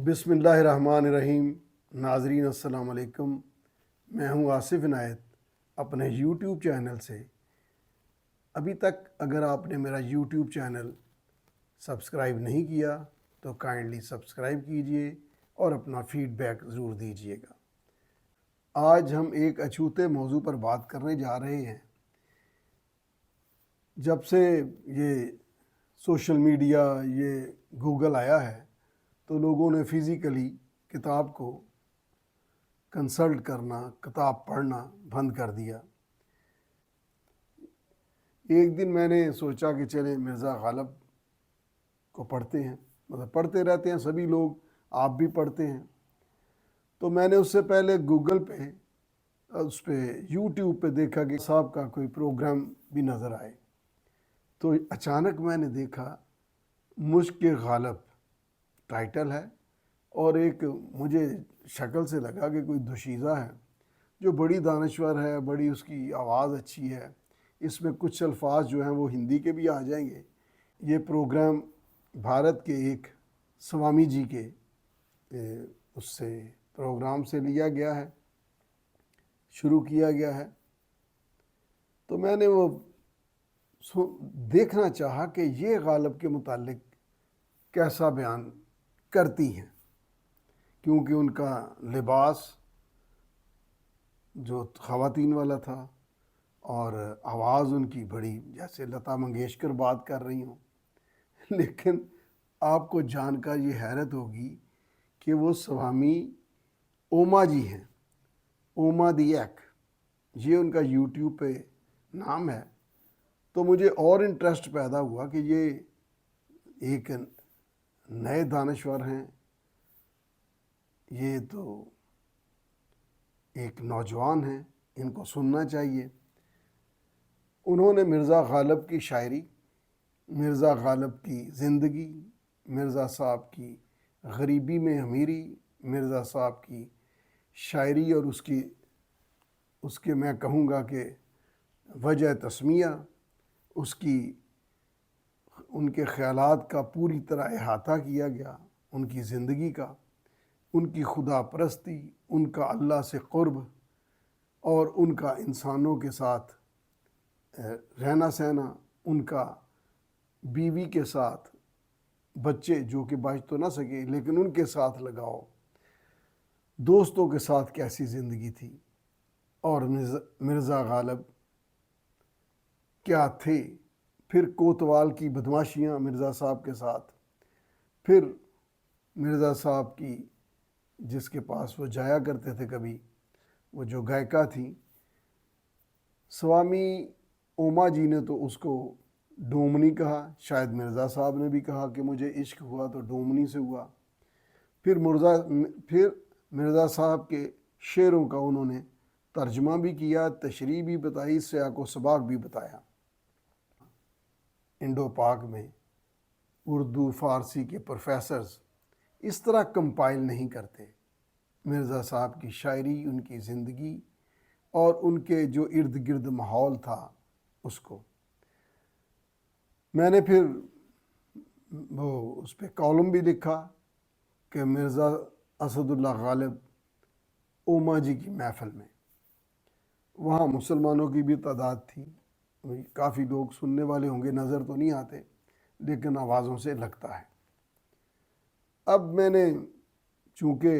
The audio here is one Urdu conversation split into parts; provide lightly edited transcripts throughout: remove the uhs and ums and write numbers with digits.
بسم اللہ الرحمن الرحیم۔ ناظرین السلام علیکم، میں ہوں آصف عنایت اپنے یوٹیوب چینل سے۔ ابھی تک اگر آپ نے میرا یوٹیوب چینل سبسکرائب نہیں کیا تو کائنڈلی سبسکرائب کیجئے اور اپنا فیڈ بیک ضرور دیجئے گا۔ آج ہم ایک اچھوتے موضوع پر بات کرنے جا رہے ہیں۔ جب سے یہ سوشل میڈیا، یہ گوگل آیا ہے تو لوگوں نے فزیکلی کتاب کو کنسلٹ کرنا، کتاب پڑھنا بند کر دیا۔ ایک دن میں نے سوچا کہ چلیں مرزا غالب کو پڑھتے ہیں، مطلب پڑھتے رہتے ہیں سبھی لوگ، آپ بھی پڑھتے ہیں۔ تو میں نے اس سے پہلے گوگل پہ اس پہ یوٹیوب پہ دیکھا کہ صاحب کا کوئی پروگرام بھی نظر آئے، تو اچانک میں نے دیکھا مشق غالب ٹائٹل ہے، اور ایک مجھے شکل سے لگا کہ کوئی دوشیزہ ہے جو بڑی دانشور ہے، بڑی اس کی آواز اچھی ہے، اس میں کچھ الفاظ جو ہیں وہ ہندی کے بھی آ جائیں گے۔ یہ پروگرام بھارت کے ایک سوامی جی کے اس سے پروگرام سے لیا گیا ہے، شروع کیا گیا ہے۔ تو میں نے وہ دیکھنا چاہا کہ یہ غالب کے متعلق کیسا بیان کرتی ہیں، کیونکہ ان کا لباس جو خواتین والا تھا اور آواز ان کی بڑی جیسے لتا منگیشکر بات کر رہی ہوں، لیکن آپ کو جان کر یہ حیرت ہوگی کہ وہ سوامی اوما جی ہیں، اوما دی ایک، یہ ان کا یوٹیوب پہ نام ہے۔ تو مجھے اور انٹرسٹ پیدا ہوا کہ یہ ایک نئے دانشور ہیں، یہ تو ایک نوجوان ہیں، ان کو سننا چاہیے۔ انہوں نے مرزا غالب کی شاعری، مرزا غالب کی زندگی، مرزا صاحب کی غریبی میں امیری، مرزا صاحب کی شاعری اور اس کے میں کہوں گا کہ وجہ تسمیہ، ان کے خیالات کا پوری طرح احاطہ کیا گیا، ان کی زندگی کا، ان کی خدا پرستی، ان کا اللہ سے قرب، اور ان کا انسانوں کے ساتھ رہنا سہنا، ان کا بیوی کے ساتھ، بچے جو کہ بچ تو نہ سکے لیکن ان کے ساتھ لگاؤ، دوستوں کے ساتھ کیسی زندگی تھی، اور مرزا غالب کیا تھے۔ پھر کوتوال کی بدماشیاں مرزا صاحب کے ساتھ، پھر مرزا صاحب کی جس کے پاس وہ جایا کرتے تھے کبھی، وہ جو گائکا تھیں، سوامی اوما جی نے تو اس کو ڈومنی کہا، شاید مرزا صاحب نے بھی کہا کہ مجھے عشق ہوا تو ڈومنی سے ہوا۔ پھر مرزا صاحب کے شعروں کا انہوں نے ترجمہ بھی کیا، تشریح بھی بتائی، سیاق و سباق بھی بتایا۔ انڈو پاک میں اردو فارسی کے پروفیسرز اس طرح کمپائل نہیں کرتے مرزا صاحب کی شاعری، ان کی زندگی اور ان کے جو ارد گرد ماحول تھا اس کو۔ میں نے پھر وہ اس پہ کالم بھی لکھا کہ مرزا اسد اللہ غالب اوما جی کی محفل میں، وہاں مسلمانوں کی بھی تعداد تھی، کافی لوگ سننے والے ہوں گے، نظر تو نہیں آتے لیکن آوازوں سے لگتا ہے۔ اب میں نے چونکہ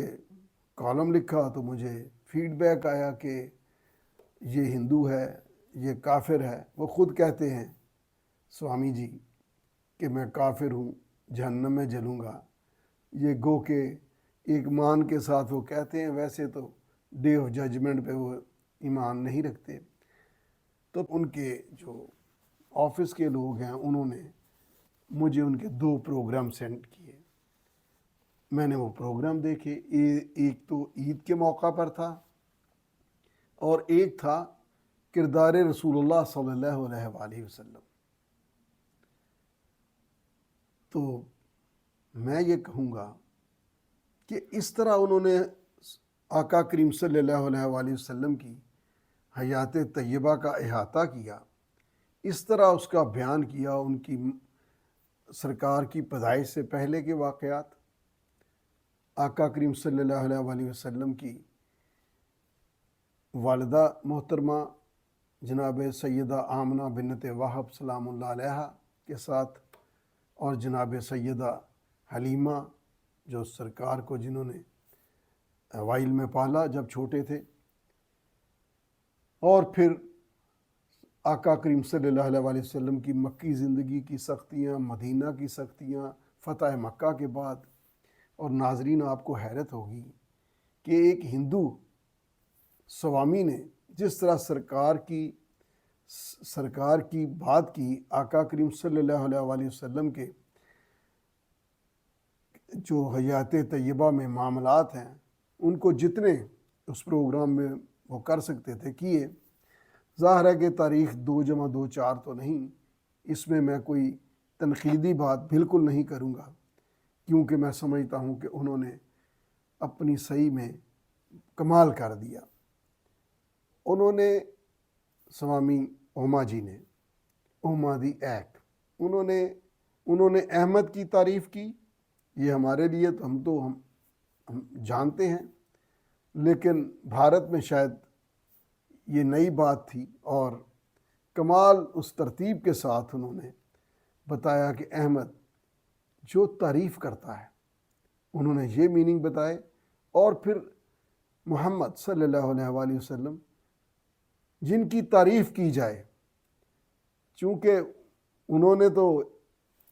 کالم لکھا تو مجھے فیڈ بیک آیا کہ یہ ہندو ہے، یہ کافر ہے۔ وہ خود کہتے ہیں سوامی جی کہ میں کافر ہوں، جہنم میں جلوں گا۔ یہ گو کہ ایک مان کے ساتھ وہ کہتے ہیں، ویسے تو ڈے آف ججمنٹ پہ وہ ایمان نہیں رکھتے۔ تو ان کے جو آفس کے لوگ ہیں انہوں نے مجھے ان کے 2 پروگرام سینڈ کیے۔ میں نے وہ پروگرام دیکھے، ایک تو عید کے موقع پر تھا اور ایک تھا کردار رسول اللہ صلی اللہ علیہ وآلہ وسلم۔ تو میں یہ کہوں گا کہ اس طرح انہوں نے آقا کریم صلی اللہ علیہ وآلہ وسلم کی حیات طیبہ کا احاطہ کیا، اس طرح اس کا بیان کیا، ان کی سرکار کی پیدائش سے پہلے کے واقعات، آقا کریم صلی اللہ علیہ وسلم کی والدہ محترمہ جناب سیدہ آمنہ بنت وہب سلام اللہ علیہ کے ساتھ، اور جناب سیدہ حلیمہ جو سرکار کو جنہوں نے وائل میں پالا جب چھوٹے تھے، اور پھر آقا کریم صلی اللہ علیہ وسلم کی مکی زندگی کی سختیاں، مدینہ کی سختیاں، فتح مکہ کے بعد۔ اور ناظرین، آپ کو حیرت ہوگی کہ ایک ہندو سوامی نے جس طرح سرکار کی بات کی، آقا کریم صلی اللہ علیہ وسلم کے جو حیات طیبہ میں معاملات ہیں ان کو جتنے اس پروگرام میں وہ کر سکتے تھے کیے۔ ظاہر ہے کہ تاریخ 2+2=4 تو نہیں، اس میں میں کوئی تنقیدی بات بالکل نہیں کروں گا، کیونکہ میں سمجھتا ہوں کہ انہوں نے اپنی صحیح میں کمال کر دیا۔ انہوں نے سوامی اوما جی نے اوما دی ایک انہوں نے احمد کی تعریف کی۔ یہ ہمارے لیے تو ہم جانتے ہیں، لیکن بھارت میں شاید یہ نئی بات تھی، اور کمال اس ترتیب کے ساتھ انہوں نے بتایا کہ احمد جو تعریف کرتا ہے، انہوں نے یہ میننگ بتائے۔ اور پھر محمد صلی اللہ علیہ وسلم جن کی تعریف کی جائے، چونکہ انہوں نے تو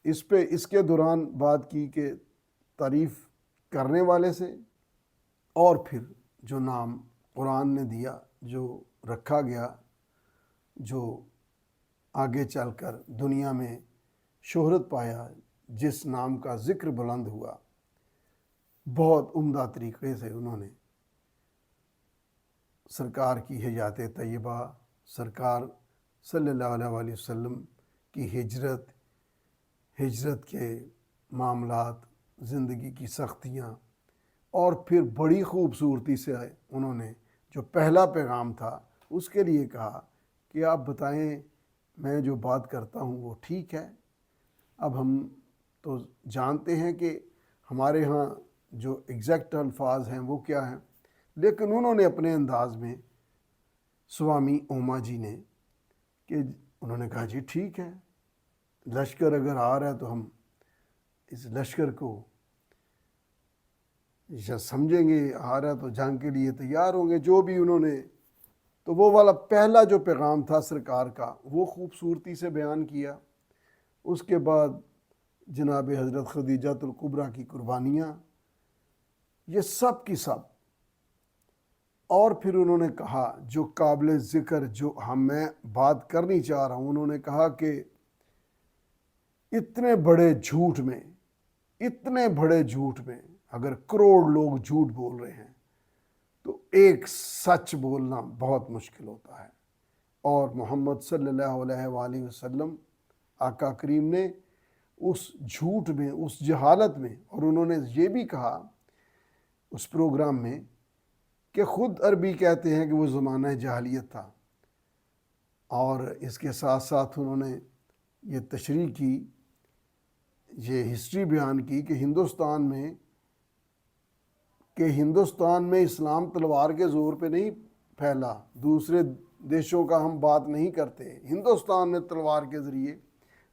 اس کے دوران بات کی کہ تعریف کرنے والے سے، اور پھر جو نام قرآن نے دیا، جو رکھا گیا، جو آگے چل کر دنیا میں شہرت پایا، جس نام کا ذکر بلند ہوا، بہت عمدہ طریقے سے انہوں نے سرکار کی حیات طیبہ، سرکار صلی اللہ علیہ وسلم کی ہجرت کے معاملات، زندگی کی سختیاں، اور پھر بڑی خوبصورتی سے انہوں نے جو پہلا پیغام تھا اس کے لیے کہا کہ آپ بتائیں میں جو بات کرتا ہوں وہ ٹھیک ہے۔ اب ہم تو جانتے ہیں کہ ہمارے ہاں جو ایگزیکٹ الفاظ ہیں وہ کیا ہیں، لیکن انہوں نے اپنے انداز میں سوامی اوما جی نے کہ انہوں نے کہا جی ٹھیک ہے، لشکر اگر آ رہا ہے تو ہم اس لشکر کو یا سمجھیں گے آ رہا ہے تو جنگ کے لیے تیار ہوں گے۔ جو بھی انہوں نے تو وہ والا پہلا جو پیغام تھا سرکار کا وہ خوبصورتی سے بیان کیا۔ اس کے بعد جناب حضرت خدیجۃ الکبریٰ کی قربانیاں، یہ سب کی سب، اور پھر انہوں نے کہا جو قابل ذکر جو میں بات کرنی چاہ رہا ہوں، انہوں نے کہا کہ اتنے بڑے جھوٹ میں اگر کروڑ لوگ جھوٹ بول رہے ہیں تو ایک سچ بولنا بہت مشکل ہوتا ہے، اور محمد صلی اللہ علیہ وسلم آقا کریم نے اس جھوٹ میں، اس جہالت میں، اور انہوں نے یہ بھی کہا اس پروگرام میں کہ خود عربی کہتے ہیں کہ وہ زمانہ جاہلیت تھا، اور اس کے ساتھ ساتھ انہوں نے یہ تشریح کی، یہ ہسٹری بیان کی کہ ہندوستان میں اسلام تلوار کے زور پہ نہیں پھیلا، دوسرے دیشوں کا ہم بات نہیں کرتے، ہندوستان میں تلوار کے ذریعے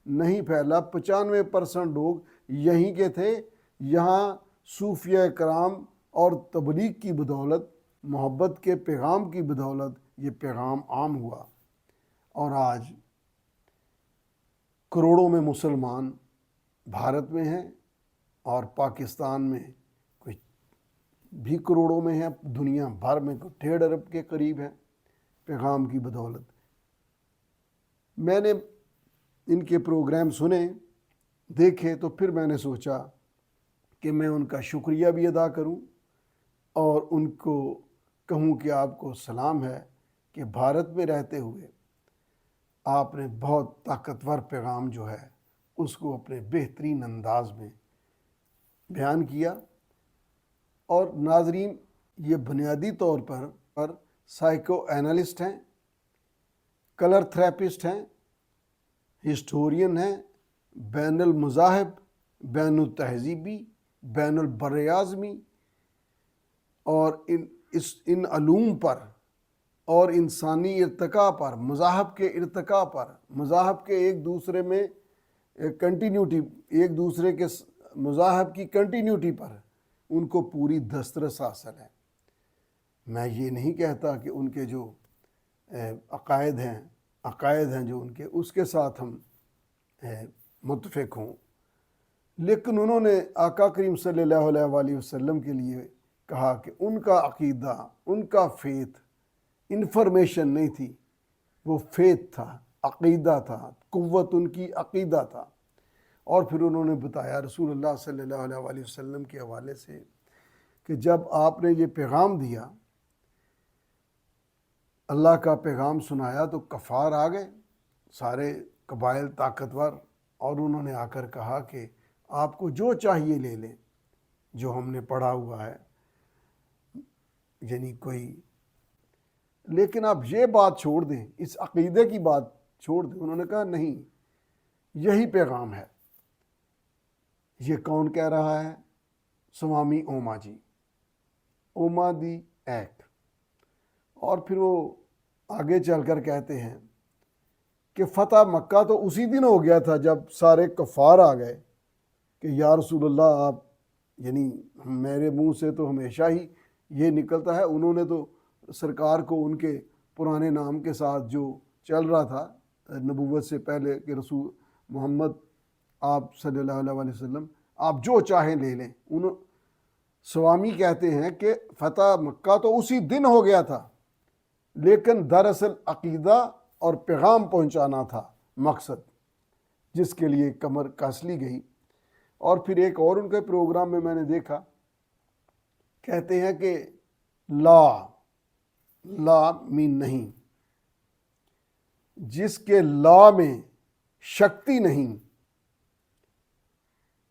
نہیں پھیلا۔ 95% لوگ یہیں کے تھے، یہاں صوفیہ کرام اور تبلیغ کی بدولت، محبت کے پیغام کی بدولت یہ پیغام عام ہوا، اور آج کروڑوں میں مسلمان بھارت میں ہیں، اور پاکستان میں کوئی بھی کروڑوں میں ہیں، دنیا بھر میں کوئی 1.5 ارب کے قریب ہیں پیغام کی بدولت۔ میں نے ان کے پروگرام سنے، دیکھے، تو پھر میں نے سوچا کہ میں ان کا شکریہ بھی ادا کروں اور ان کو کہوں کہ آپ کو سلام ہے کہ بھارت میں رہتے ہوئے آپ نے بہت طاقتور پیغام جو ہے اس کو اپنے بہترین انداز میں بیان کیا۔ اور ناظرین، یہ بنیادی طور پر سائیکو اینالسٹ ہیں، کلر تھراپسٹ ہیں، ہسٹورین ہیں، بین المذاہب، بین التہذیبی، بین البراعظمی، اور ان علوم پر اور انسانی ارتقاء پر، مذاہب کے ارتقاء پر، مذاہب کے ایک دوسرے میں کنٹینیوٹی، ایک دوسرے کے مذاہب کی کنٹینیوٹی پر ان کو پوری دسترس حاصل ہے۔ میں یہ نہیں کہتا کہ ان کے جو عقائد ہیں جو ان کے، اس کے ساتھ ہم متفق ہوں، لیکن انہوں نے آقا کریم صلی اللہ علیہ وآلہ وسلم کے لیے کہا کہ ان کا عقیدہ، ان کا فیتھ انفارمیشن نہیں تھی، وہ فیتھ تھا، عقیدہ تھا، قوت ان کی عقیدہ تھا۔ اور پھر انہوں نے بتایا رسول اللہ صلی اللہ علیہ وآلہ وسلم کے حوالے سے کہ جب آپ نے یہ پیغام دیا، اللہ کا پیغام سنایا، تو کفار آ گئے، سارے قبائل طاقتور، اور انہوں نے آ کر کہا کہ آپ کو جو چاہیے لے لیں، جو ہم نے پڑھا ہوا ہے، یعنی کوئی، لیکن آپ یہ بات چھوڑ دیں، اس عقیدے کی بات چھوڑ دیں۔ انہوں نے کہا نہیں، یہی پیغام ہے۔ یہ کون کہہ رہا ہے؟ سوامی اوما جی، اوما دی ایک۔ اور پھر وہ آگے چل کر کہتے ہیں کہ فتح مکہ تو اسی دن ہو گیا تھا جب سارے کفار آ گئے کہ یا رسول اللہ آپ، یعنی میرے منہ سے تو ہمیشہ ہی یہ نکلتا ہے، انہوں نے تو سرکار کو ان کے پرانے نام کے ساتھ جو چل رہا تھا نبوت سے پہلے کہ رسول محمد آپ صلی اللہ علیہ وآلہ وسلم، آپ جو چاہیں لے لیں۔ سوامی کہتے ہیں کہ فتح مکہ تو اسی دن ہو گیا تھا، لیکن دراصل عقیدہ اور پیغام پہنچانا تھا مقصد، جس کے لیے کمر کس لی گئی۔ اور پھر ایک اور ان کے پروگرام میں نے دیکھا، کہتے ہیں کہ لا مین نہیں، جس کے لا میں شکتی نہیں،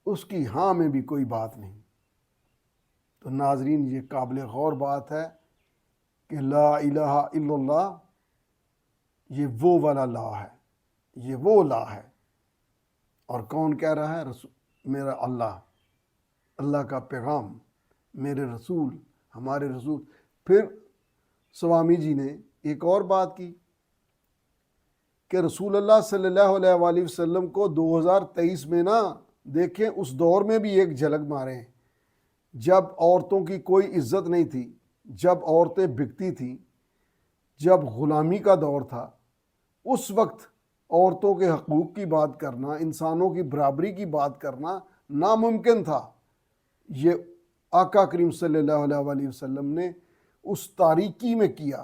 اس کی ہاں میں بھی کوئی بات نہیں۔ تو ناظرین، یہ قابل غور بات ہے کہ لا الہ الا اللہ، یہ وہ والا لا ہے، یہ وہ لا ہے۔ اور کون کہہ رہا ہے؟ میرا اللہ کا پیغام، میرے رسول، ہمارے رسول۔ پھر سوامی جی نے ایک اور بات کی کہ رسول اللہ صلی اللہ علیہ وآلہ وسلم کو 2023 میں نہ دیکھیں، اس دور میں بھی ایک جھلک ماریں، جب عورتوں کی کوئی عزت نہیں تھی، جب عورتیں بکتی تھیں، جب غلامی کا دور تھا، اس وقت عورتوں کے حقوق کی بات کرنا، انسانوں کی برابری کی بات کرنا ناممکن تھا۔ یہ آقا کریم صلی اللہ علیہ وآلہ وسلم نے اس تاریکی میں کیا،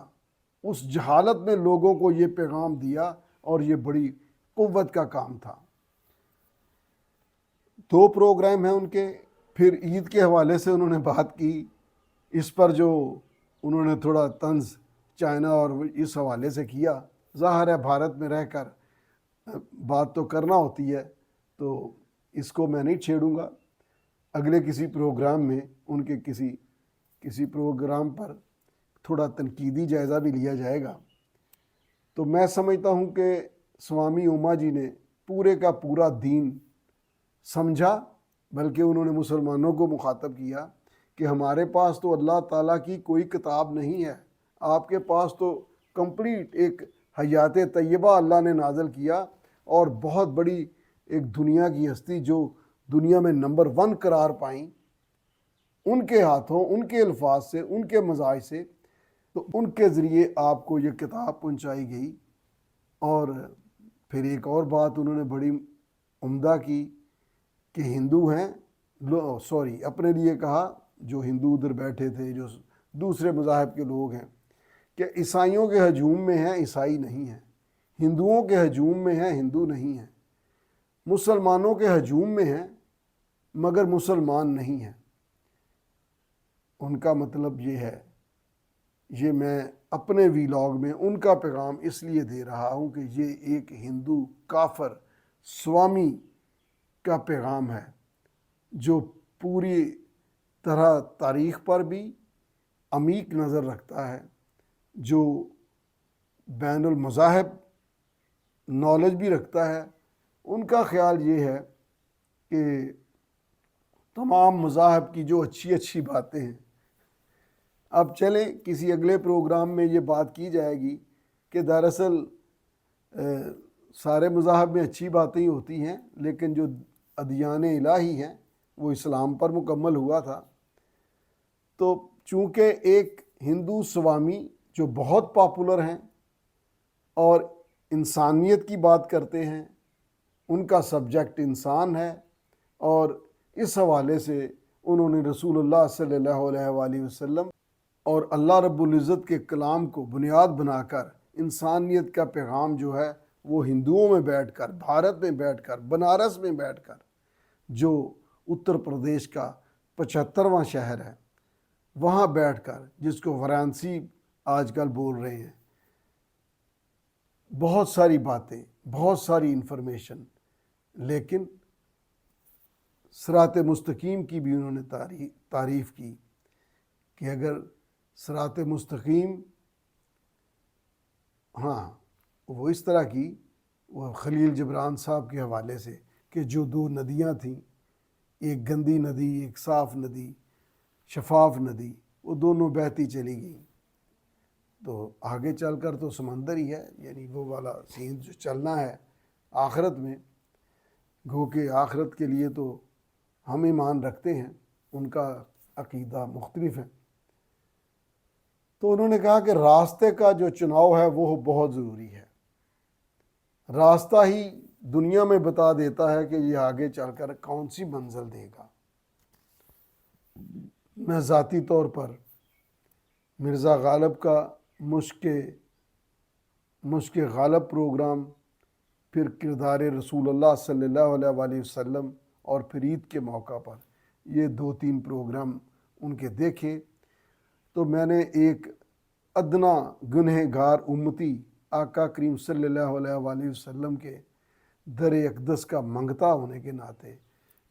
اس جہالت میں لوگوں کو یہ پیغام دیا، اور یہ بڑی قوت کا کام تھا۔ 2 پروگرام ہیں ان کے۔ پھر عید کے حوالے سے انہوں نے بات کی، اس پر جو انہوں نے تھوڑا طنز چائنا اور اس حوالے سے کیا۔ ظاہر ہے بھارت میں رہ کر بات تو کرنا ہوتی ہے، تو اس کو میں نہیں چھیڑوں گا۔ اگلے کسی پروگرام میں ان کے کسی پروگرام پر تھوڑا تنقیدی جائزہ بھی لیا جائے گا۔ تو میں سمجھتا ہوں کہ سوامی اوما جی نے پورے کا پورا دین سمجھا، بلکہ انہوں نے مسلمانوں کو مخاطب کیا کہ ہمارے پاس تو اللہ تعالیٰ کی کوئی کتاب نہیں ہے، آپ کے پاس تو کمپلیٹ ایک حیات طیبہ اللہ نے نازل کیا، اور بہت بڑی ایک دنیا کی ہستی جو دنیا میں نمبر 1 قرار پائیں، ان کے ہاتھوں، ان کے الفاظ سے، ان کے مزاج سے، تو ان کے ذریعے آپ کو یہ کتاب پہنچائی گئی۔ اور پھر ایک اور بات انہوں نے بڑی عمدہ کی کہ ہندو ہیں، اپنے لیے کہا، جو ہندو ادھر بیٹھے تھے، جو دوسرے مذاہب کے لوگ ہیں، کہ عیسائیوں کے ہجوم میں ہیں، عیسائی نہیں ہیں، ہندوؤں کے ہجوم میں ہیں، ہندو نہیں ہیں، مسلمانوں کے ہجوم میں ہیں مگر مسلمان نہیں ہیں۔ ان کا مطلب یہ ہے، یہ میں اپنے ویلاگ میں ان کا پیغام اس لیے دے رہا ہوں کہ یہ ایک ہندو کافر سوامی کا پیغام ہے، جو پوری طرح تاریخ پر بھی عمیق نظر رکھتا ہے، جو بین المذاہب نالج بھی رکھتا ہے۔ ان کا خیال یہ ہے کہ تمام مذاہب کی جو اچھی باتیں ہیں اب چلیں کسی اگلے پروگرام میں یہ بات کی جائے گی کہ دراصل سارے مذاہب میں اچھی باتیں ہی ہوتی ہیں، لیکن جو ادیان الہی ہیں وہ اسلام پر مکمل ہوا تھا۔ تو چونکہ ایک ہندو سوامی جو بہت پاپولر ہیں اور انسانیت کی بات کرتے ہیں، ان کا سبجیکٹ انسان ہے، اور اس حوالے سے انہوں نے رسول اللہ صلی اللہ علیہ وآلہ وسلم اور اللہ رب العزت کے کلام کو بنیاد بنا کر انسانیت کا پیغام جو ہے وہ ہندوؤں میں بیٹھ کر، بھارت میں بیٹھ کر، بنارس میں بیٹھ کر، جو اتر پردیش کا 75واں شہر ہے، وہاں بیٹھ کر، جس کو وارانسی آج کل بول رہے ہیں، بہت ساری باتیں، بہت ساری انفارمیشن، لیکن صراط مستقیم کی بھی انہوں نے تعریف کی کہ اگر صراط مستقیم، ہاں وہ اس طرح کی، وہ خلیل جبران صاحب کے حوالے سے کہ جو دو ندیاں تھیں، ایک گندی ندی، ایک صاف ندی، شفاف ندی، وہ دونوں بہتی چلی گئیں، تو آگے چل کر تو سمندر ہی ہے، یعنی وہ والا سین جو چلنا ہے آخرت میں، گو کہ آخرت کے لیے تو ہم ایمان رکھتے ہیں، ان کا عقیدہ مختلف ہے۔ تو انہوں نے کہا کہ راستے کا جو چناؤ ہے وہ بہت ضروری ہے، راستہ ہی دنیا میں بتا دیتا ہے کہ یہ آگے چل کر کون سی منزل دے گا۔ میں ذاتی طور پر مرزا غالب کا مشق غالب پروگرام، پھر کردار رسول اللہ صلی اللہ علیہ وآلہ وسلم، اور پھر عید کے موقع پر یہ 2-3 پروگرام ان کے دیکھے، تو میں نے ایک ادنا گنہگار امتی آقا کریم صلی اللہ علیہ وآلہ وسلم کے در اقدس کا منگتا ہونے کے ناطے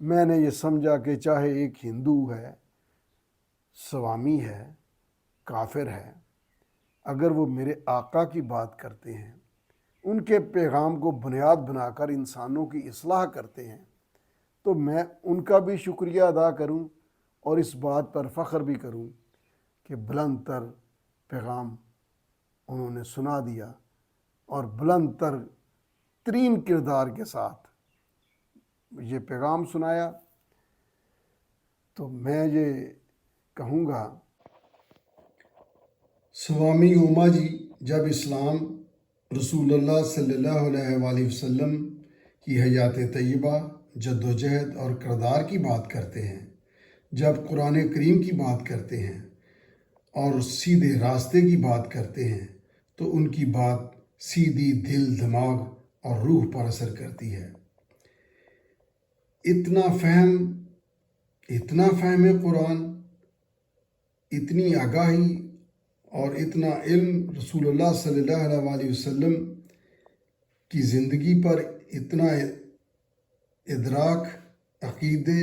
میں نے یہ سمجھا کہ چاہے ایک ہندو ہے، سوامی ہے، کافر ہے، اگر وہ میرے آقا کی بات کرتے ہیں، ان کے پیغام کو بنیاد بنا کر انسانوں کی اصلاح کرتے ہیں، تو میں ان کا بھی شکریہ ادا کروں اور اس بات پر فخر بھی کروں کہ بلند تر پیغام انہوں نے سنا دیا، اور بلند ترین کردار کے ساتھ یہ پیغام سنایا۔ تو میں یہ کہوں گا، سوامی اوما جی جب اسلام، رسول اللہ صلی اللہ علیہ وآلہ وسلم کی حیات طیبہ، جد و جہد اور کردار کی بات کرتے ہیں، جب قرآن کریم کی بات کرتے ہیں اور سیدھے راستے کی بات کرتے ہیں، تو ان کی بات سیدھی دل، دماغ اور روح پر اثر کرتی ہے۔ اتنا فہم قرآن، اتنی آگاہی اور اتنا علم رسول اللہ صلی اللہ علیہ وآلہ وسلم کی زندگی پر، اتنا ادراک، عقیدے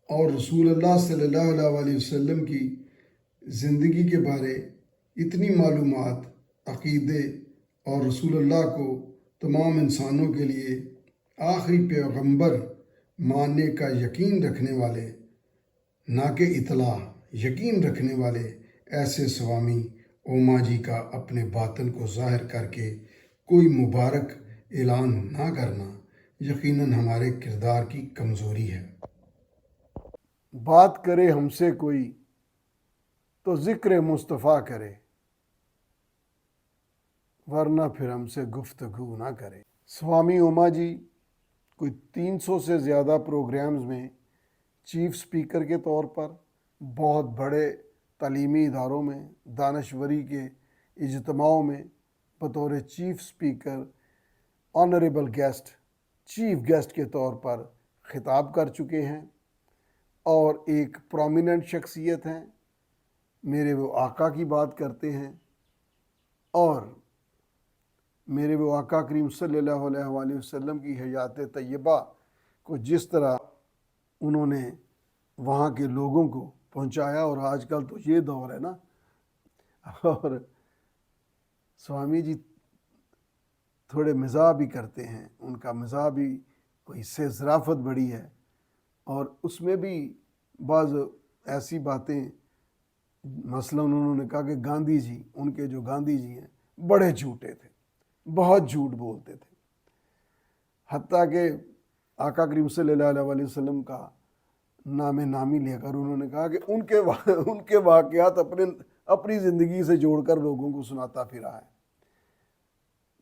اور رسول اللہ صلی اللہ علیہ وآلہ وسلم کی زندگی کے بارے اتنی معلومات، عقیدے اور رسول اللہ کو تمام انسانوں کے لیے آخری پیغمبر ماننے کا یقین رکھنے والے، نہ کہ اطلاع، یقین رکھنے والے ایسے سوامی اوما جی کا اپنے باطن کو ظاہر کر کے کوئی مبارک اعلان نہ کرنا یقیناً ہمارے کردار کی کمزوری ہے۔ بات کرے ہم سے کوئی تو ذکر مصطفیٰ کرے، ورنہ پھر ہم سے گفتگو نہ کرے۔ سوامی اوما جی کوئی 300 سے زیادہ پروگرامز میں چیف سپیکر کے طور پر، بہت بڑے تعلیمی اداروں میں، دانشوری کے اجتماعوں میں بطور chief speaker, honourable guest, chief guest کے طور پر خطاب کر چکے ہیں، اور ایک پرومیننٹ شخصیت ہیں، میرے وہ آقا کی بات کرتے ہیں، اور میرے وہ آقا کریم صلی اللہ علیہ وآلہ وسلم کی حیات طیبہ کو جس طرح انہوں نے وہاں کے لوگوں کو پہنچایا، اور آج کل تو یہ دور ہے نا، اور سوامی جی تھوڑے مزاح بھی کرتے ہیں، ان کا مزاح بھی کوئی سے ظرافت بڑی ہے، اور اس میں بھی بعض ایسی باتیں مثلا انہوں نے کہا کہ گاندھی جی، ان کے جو گاندھی جی ہیں بڑے جھوٹے تھے، بہت جھوٹ بولتے تھے، حتیٰ کہ آقا کریم صلی اللہ علیہ وسلم کا نام نامی لے کر انہوں نے کہا کہ ان کے واقعات اپنی زندگی سے جوڑ کر لوگوں کو سناتا پھرا ہے۔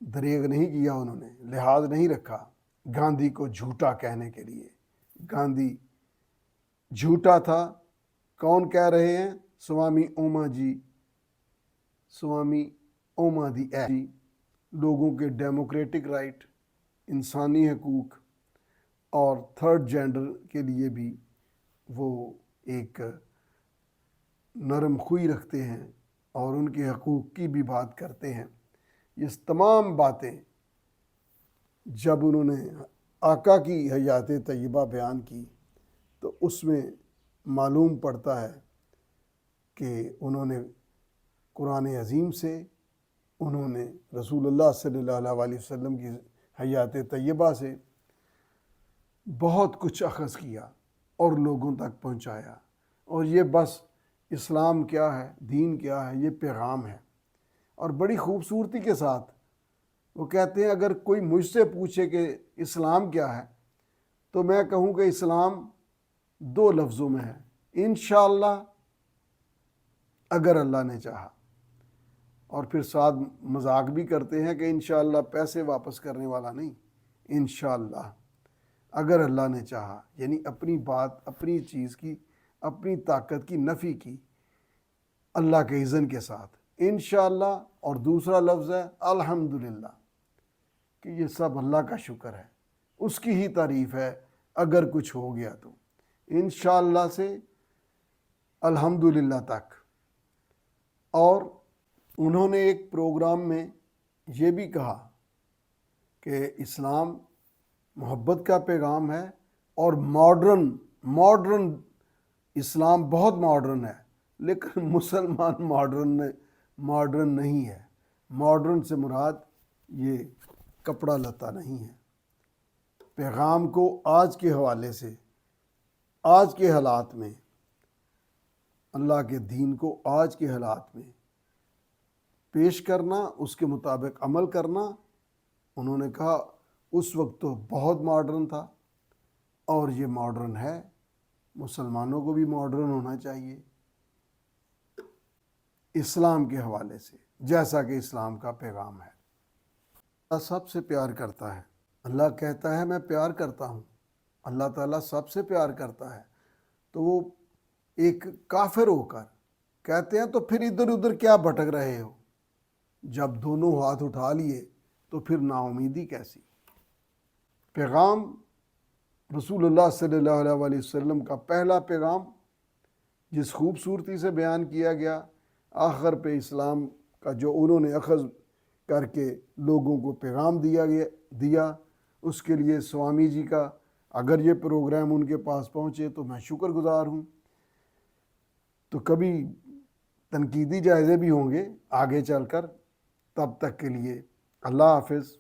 دریغ نہیں کیا، انہوں نے لحاظ نہیں رکھا گاندھی کو جھوٹا کہنے کے لیے۔ گاندھی جھوٹا تھا۔ کون کہہ رہے ہیں؟ سوامی اوما جی، سوامی اوما دی جی، لوگوں کے ڈیموکریٹک رائٹ، انسانی حقوق اور تھرڈ جینڈر کے لیے بھی وہ ایک نرم خوئی رکھتے ہیں اور ان کے حقوق کی بھی بات کرتے ہیں۔ یہ تمام باتیں جب انہوں نے آقا کی حیات طیبہ بیان کی تو اس میں معلوم پڑتا ہے کہ انہوں نے قرآن عظیم سے، انہوں نے رسول اللہ صلی اللہ علیہ وسلم کی حیات طیبہ سے بہت کچھ اخذ کیا اور لوگوں تک پہنچایا۔ اور یہ بس اسلام کیا ہے، دین کیا ہے، یہ پیغام ہے۔ اور بڑی خوبصورتی کے ساتھ وہ کہتے ہیں اگر کوئی مجھ سے پوچھے کہ اسلام کیا ہے تو میں کہوں کہ اسلام 2 لفظوں میں ہے، انشاءاللہ، اگر اللہ نے چاہا۔ اور پھر ساتھ مذاق بھی کرتے ہیں کہ انشاءاللہ پیسے واپس کرنے والا نہیں، انشاءاللہ اگر اللہ نے چاہا، یعنی اپنی بات، اپنی چیز کی، اپنی طاقت کی نفی کی اللہ کے اذن کے ساتھ، انشاءاللہ۔ اور دوسرا لفظ ہے الحمدللہ، کہ یہ سب اللہ کا شکر ہے، اس کی ہی تعریف ہے اگر کچھ ہو گیا تو، انشاءاللہ سے الحمدللہ تک۔ اور انہوں نے ایک پروگرام میں یہ بھی کہا کہ اسلام محبت کا پیغام ہے اور ماڈرن اسلام بہت ماڈرن ہے، لیکن مسلمان ماڈرن نہیں ہے۔ ماڈرن سے مراد یہ کپڑا لتا نہیں ہے۔ پیغام کو آج کے حوالے سے، آج کے حالات میں، اللہ کے دین کو آج کے حالات میں پیش کرنا، اس کے مطابق عمل کرنا۔ انہوں نے کہا اس وقت تو بہت ماڈرن تھا اور یہ ماڈرن ہے، مسلمانوں کو بھی ماڈرن ہونا چاہیے اسلام کے حوالے سے، جیسا کہ اسلام کا پیغام ہے۔ اللہ سب سے پیار کرتا ہے۔ اللہ کہتا ہے میں پیار کرتا ہوں، اللہ تعالیٰ سب سے پیار کرتا ہے۔ تو وہ ایک کافر ہو کر کہتے ہیں تو پھر ادھر ادھر کیا بھٹک رہے ہو؟ جب دونوں ہاتھ اٹھا لیے تو پھر نا امیدی کیسی؟ پیغام رسول اللہ صلی اللہ علیہ وسلم کا پہلا پیغام جس خوبصورتی سے بیان کیا گیا، آخر پہ اسلام کا جو انہوں نے اخذ کر کے لوگوں کو پیغام دیا، اس کے لیے سوامی جی کا اگر یہ پروگرام ان کے پاس پہنچے تو میں شکر گزار ہوں۔ تو کبھی تنقیدی جائزے بھی ہوں گے آگے چل کر، تب تک کے لیے اللہ حافظ۔